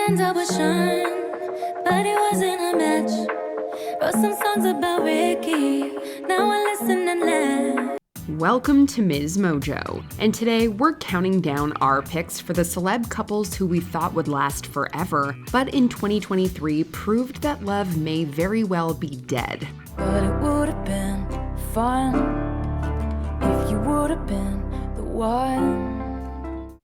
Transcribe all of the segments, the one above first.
end up with Sean, but it wasn't a match. Wrote some songs about Ricky, now I listen and laugh. Welcome to MsMojo, and today we're counting down our picks for the celeb couples who we thought would last forever, but in 2023 proved that love may very well be dead. But it would have been fun if you would have been the one.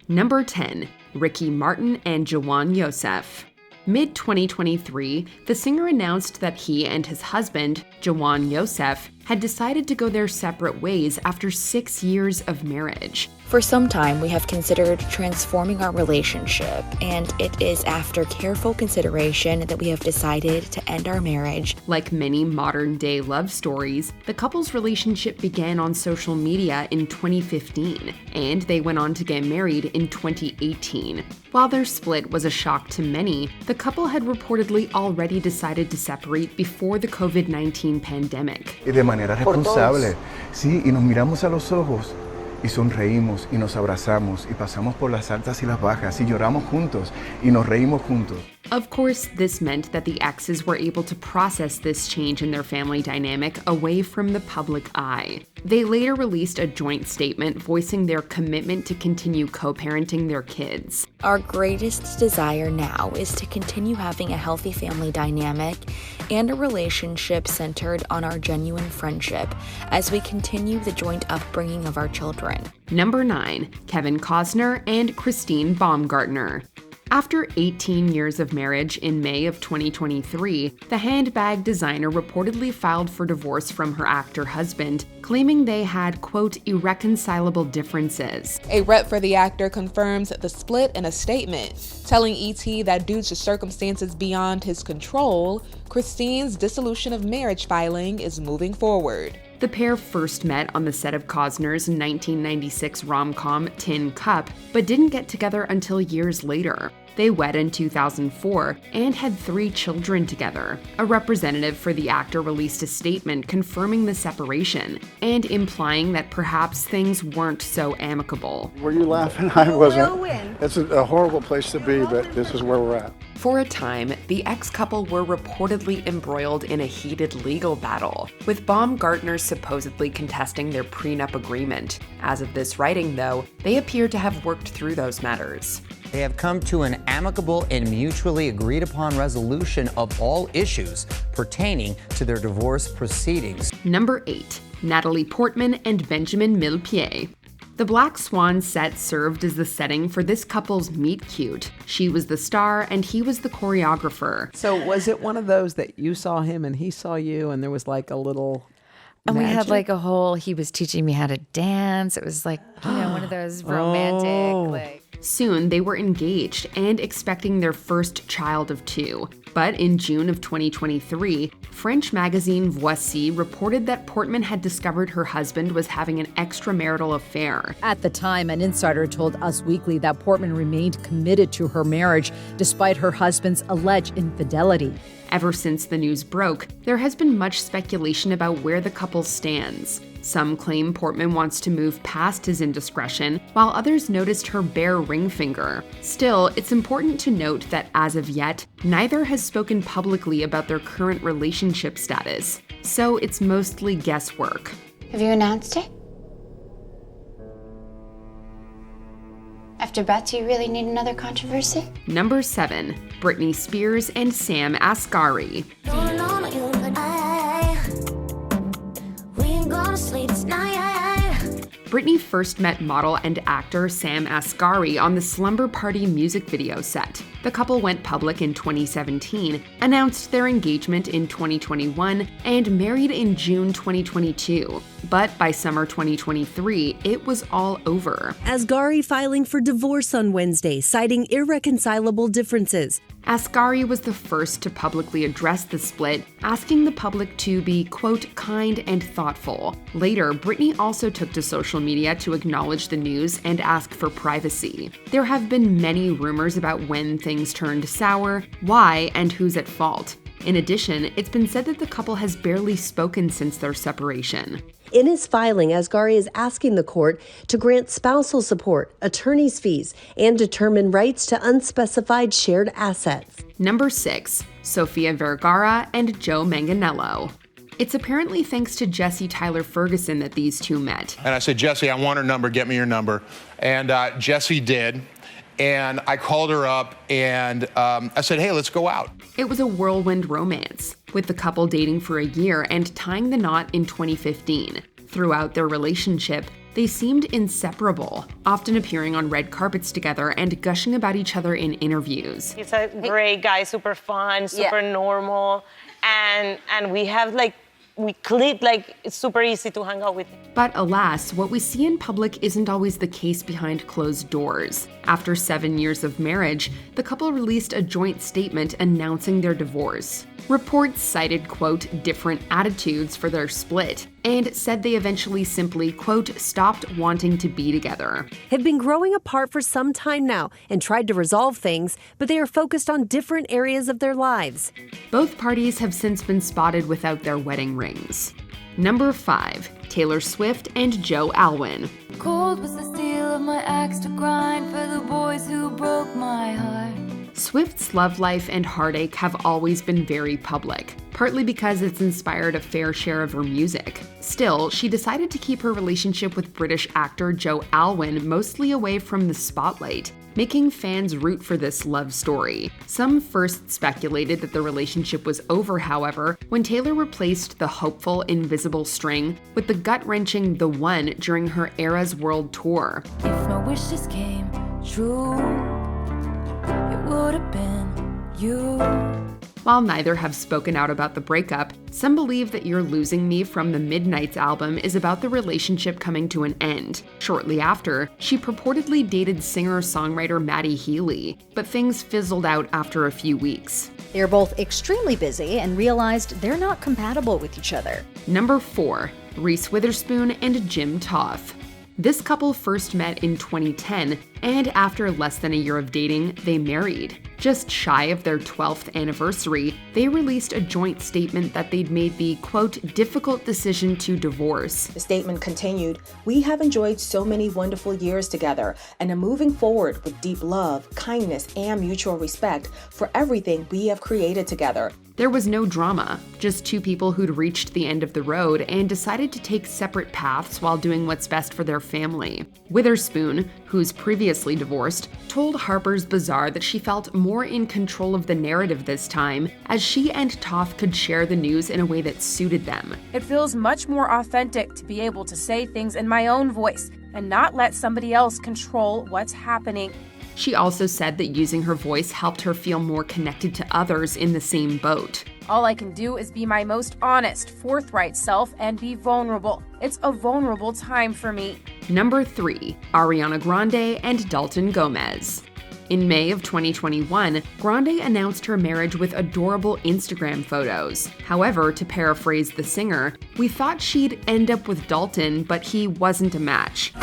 Number 10. Ricky Martin and Jwan Yosef. Mid-2023, the singer announced that he and his husband, Jwan Yosef, had decided to go their separate ways after 6 years of marriage. For some time, we have considered transforming our relationship, and it is after careful consideration that we have decided to end our marriage. Like many modern-day love stories, the couple's relationship began on social media in 2015, and they went on to get married in 2018. While their split was a shock to many, the couple had reportedly already decided to separate before the COVID-19 pandemic. De manera responsable, sí, y nos miramos a los ojos. Y sonreímos y nos abrazamos y pasamos por las altas y las bajas y lloramos juntos y nos reímos juntos. Of course, this meant that the exes were able to process this change in their family dynamic away from the public eye. They later released a joint statement voicing their commitment to continue co-parenting their kids. Our greatest desire now is to continue having a healthy family dynamic and a relationship centered on our genuine friendship as we continue the joint upbringing of our children. Number 9. Kevin Costner and Christine Baumgartner. After 18 years of marriage in May of 2023, the handbag designer reportedly filed for divorce from her actor husband, claiming they had, quote, irreconcilable differences. A rep for the actor confirms the split in a statement, telling ET that due to circumstances beyond his control, Christine's dissolution of marriage filing is moving forward. The pair first met on the set of Costner's 1996 rom-com Tin Cup, but didn't get together until years later. They wed in 2004 and had 3 children together. A representative for the actor released a statement confirming the separation and implying that perhaps things weren't so amicable. Were you laughing? I wasn't. It's a horrible place to be, but this is where we're at. For a time, the ex-couple were reportedly embroiled in a heated legal battle, with Baumgartner supposedly contesting their prenup agreement. As of this writing, though, they appear to have worked through those matters. They have come to an amicable and mutually agreed upon resolution of all issues pertaining to their divorce proceedings. Number 8. Natalie Portman and Benjamin Millepied. The Black Swan set served as the setting for this couple's meet-cute. She was the star and he was the choreographer. So was it one of those that you saw him and he saw you and there was like a little And magic? we had like a whole, he was teaching me how to dance. It was like, you know, one of those romantic, like. Soon, they were engaged and expecting their first child of 2. But in June of 2023, French magazine Voici reported that Portman had discovered her husband was having an extramarital affair. At the time, an insider told Us Weekly that Portman remained committed to her marriage despite her husband's alleged infidelity. Ever since the news broke, there has been much speculation about where the couple stands. Some claim Portman wants to move past his indiscretion, while others noticed her bare ring finger. Still, it's important to note that as of yet, neither has spoken publicly about their current relationship status, so it's mostly guesswork. Have you announced it? After Bets, you really need another controversy? Number 7. Britney Spears and Sam Asghari. Britney first met model and actor Sam Asghari on the Slumber Party music video set. The couple went public in 2017, announced their engagement in 2021, and married in June 2022. But by summer 2023, it was all over. Asghari filing for divorce on Wednesday, citing irreconcilable differences. Asghari was the first to publicly address the split, asking the public to be, quote, kind and thoughtful. Later, Britney also took to social media to acknowledge the news and ask for privacy. There have been many rumors about when things turned sour, why, and who's at fault. In addition, it's been said that the couple has barely spoken since their separation. In his filing, Asghari is asking the court to grant spousal support, attorney's fees, and determine rights to unspecified shared assets. Number 6. Sofia Vergara and Joe Manganiello. It's apparently thanks to Jesse Tyler Ferguson that these two met. And I said, Jesse, I want her number. Get me your number. And Jesse did. And I called her up and I said, hey, let's go out. It was a whirlwind romance, with the couple dating for a year and tying the knot in 2015. Throughout their relationship, they seemed inseparable, often appearing on red carpets together and gushing about each other in interviews. He's a great guy, super fun, super normal, and we clicked, it's super easy to hang out with him. But alas, what we see in public isn't always the case behind closed doors. After 7 years of marriage, the couple released a joint statement announcing their divorce. Reports cited, quote, different attitudes for their split, and said they eventually simply, quote, stopped wanting to be together. Have been growing apart for some time now and tried to resolve things, but they are focused on different areas of their lives. Both parties have since been spotted without their wedding rings. Number 5. Taylor Swift and Joe Alwyn. Cold was the steel of my axe to grind for the boys who broke my heart. Swift's love life and heartache have always been very public, partly because it's inspired a fair share of her music. Still, she decided to keep her relationship with British actor Joe Alwyn mostly away from the spotlight, making fans root for this love story. Some first speculated that the relationship was over, however, when Taylor replaced the hopeful Invisible String with the gut-wrenching The One during her Eras World Tour. If my wishes came true, it would have been you. While neither have spoken out about the breakup, some believe that You're Losing Me from the Midnights album is about the relationship coming to an end. Shortly after, she purportedly dated singer-songwriter Maddie Healy, but things fizzled out after a few weeks. They're both extremely busy and realized they're not compatible with each other. Number 4. Reese Witherspoon and Jim Toth. This couple first met in 2010, and after less than a year of dating, they married. Just shy of their 12th anniversary, they released a joint statement that they'd made the, quote, difficult decision to divorce. The statement continued, "We have enjoyed so many wonderful years together and are moving forward with deep love, kindness, and mutual respect for everything we have created together." There was no drama, just two people who'd reached the end of the road and decided to take separate paths while doing what's best for their family. Witherspoon, who's previously divorced, told Harper's Bazaar that she felt more in control of the narrative this time, as she and Toth could share the news in a way that suited them. It feels much more authentic to be able to say things in my own voice and not let somebody else control what's happening. She also said that using her voice helped her feel more connected to others in the same boat. All I can do is be my most honest, forthright self and be vulnerable. It's a vulnerable time for me. Number 3. Ariana Grande and Dalton Gomez. In May of 2021, Grande announced her marriage with adorable Instagram photos. However, to paraphrase the singer, we thought she'd end up with Dalton, but he wasn't a match.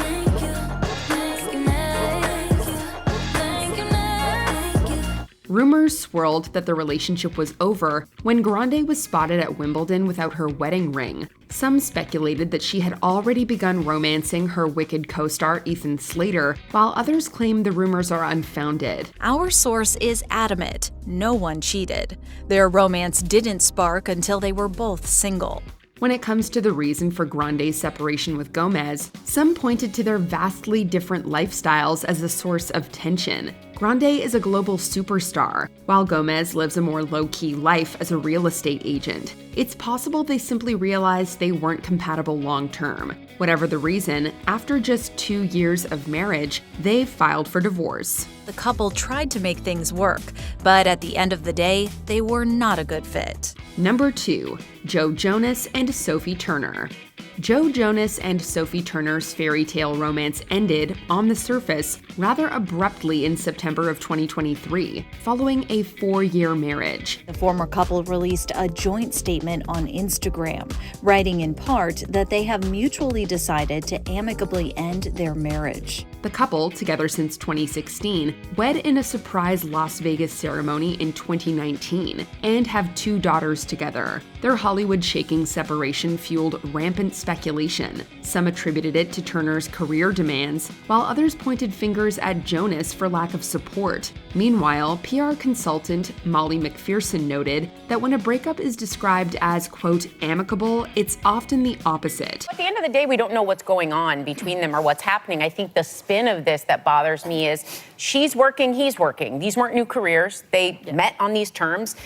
Rumors swirled that the relationship was over when Grande was spotted at Wimbledon without her wedding ring. Some speculated that she had already begun romancing her Wicked co-star Ethan Slater, while others claim the rumors are unfounded. Our source is adamant. No one cheated. Their romance didn't spark until they were both single. When it comes to the reason for Grande's separation with Gomez, some pointed to their vastly different lifestyles as a source of tension. Grande is a global superstar, while Gomez lives a more low-key life as a real estate agent. It's possible they simply realized they weren't compatible long-term. Whatever the reason, after just 2 years of marriage, they filed for divorce. The couple tried to make things work, but at the end of the day, they were not a good fit. Number 2. Joe Jonas and Sophie Turner. Joe Jonas and Sophie Turner's fairy tale romance ended, on the surface, rather abruptly in September of 2023, following a 4-year marriage. The former couple released a joint statement on Instagram, writing in part that they have mutually decided to amicably end their marriage. The couple, together since 2016, wed in a surprise Las Vegas ceremony in 2019 and have 2 daughters together. Their Hollywood-shaking separation fueled rampant speculation. Some attributed it to Turner's career demands, while others pointed fingers at Jonas for lack of support. Meanwhile, PR consultant Molly McPherson noted that when a breakup is described as, quote, amicable, it's often the opposite. At the end of the day, we don't know what's going on between them or what's happening. I think the spin of this that bothers me is she's working, he's working. These weren't new careers. They met on these terms.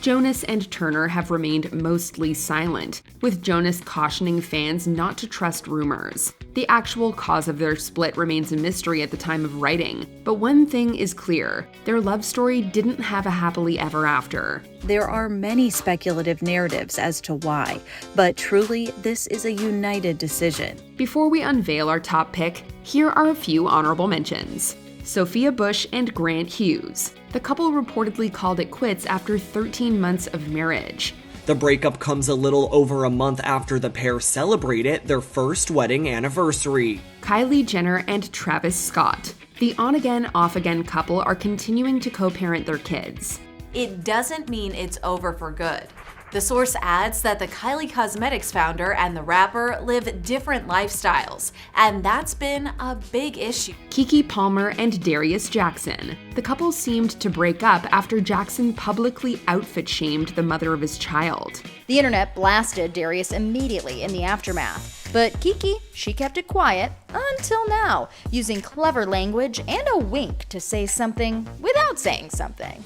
Jonas and Turner have remained mostly silent, with Jonas cautioning fans not to trust rumors. The actual cause of their split remains a mystery at the time of writing, but one thing is clear: their love story didn't have a happily ever after. There are many speculative narratives as to why, but truly, this is a united decision. Before we unveil our top pick, here are a few honorable mentions. Sophia Bush and Grant Hughes. The couple reportedly called it quits after 13 months of marriage. The breakup comes a little over a month after the pair celebrated their first wedding anniversary. Kylie Jenner and Travis Scott. The on-again, off-again couple are continuing to co-parent their kids. It doesn't mean it's over for good. The source adds that the Kylie Cosmetics founder and the rapper live different lifestyles, and that's been a big issue. Keke Palmer and Darius Jackson. The couple seemed to break up after Jackson publicly outfit-shamed the mother of his child. The internet blasted Darius immediately in the aftermath, but Keke, she kept it quiet until now, using clever language and a wink to say something without saying something.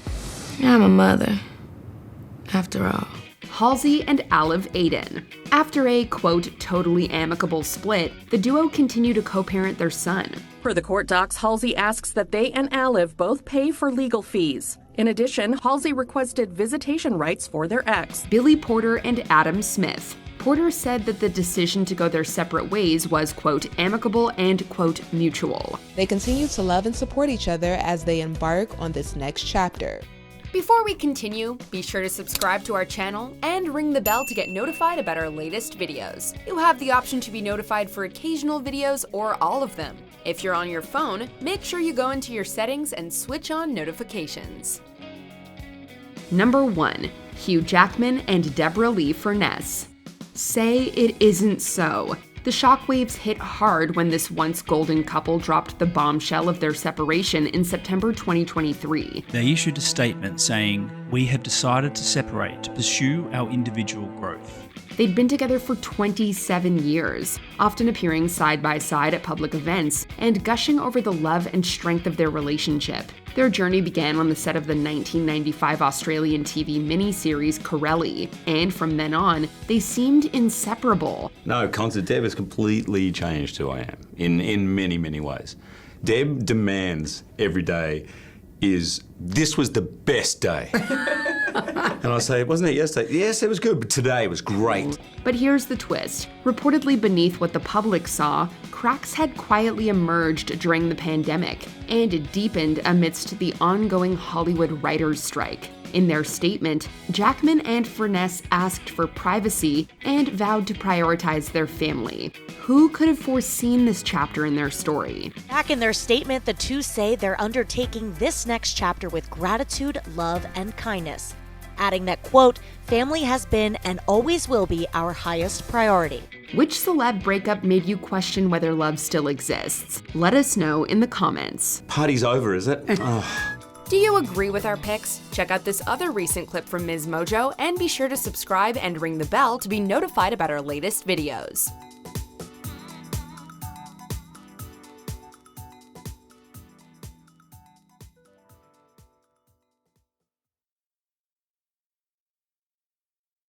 I'm a mother, after all. Halsey and Olive Aiden. After a, quote, totally amicable split, the duo continue to co-parent their son. Per the court docs, Halsey asks that they and Olive both pay for legal fees. In addition, Halsey requested visitation rights for their ex. Billy Porter and Adam Smith. Porter said that the decision to go their separate ways was, quote, amicable and, quote, mutual. They continue to love and support each other as they embark on this next chapter. Before we continue, be sure to subscribe to our channel and ring the bell to get notified about our latest videos. You'll have the option to be notified for occasional videos or all of them. If you're on your phone, make sure you go into your settings and switch on notifications. Number 1. Hugh Jackman and DEBORRA-LEE FURNESS. Say it isn't so. The shockwaves hit hard when this once golden couple dropped the bombshell of their separation in September 2023. They issued a statement saying, "We have decided to separate to pursue our individual growth." They'd been together for 27 years, often appearing side by side at public events and gushing over the love and strength of their relationship. Their journey began on the set of the 1995 Australian TV miniseries Corelli, and from then on, they seemed inseparable. No, Deb has completely changed who I am in many, many ways. Deb demands every day this was the best day. And I say, wasn't it yesterday? Yes, it was good, but today was great. But here's the twist. Reportedly beneath what the public saw, cracks had quietly emerged during the pandemic, and it deepened amidst the ongoing Hollywood writers' strike. In their statement, Jackman and FURNESS asked for privacy and vowed to prioritize their family. Who could have foreseen this chapter in their story? Back in their statement, the two say they're undertaking this next chapter with gratitude, love, and kindness, adding that, quote, family has been and always will be our highest priority. Which celeb breakup made you question whether love still exists? Let us know in the comments. Party's over, is it? Do you agree with our picks? Check out this other recent clip from MsMojo and be sure to subscribe and ring the bell to be notified about our latest videos.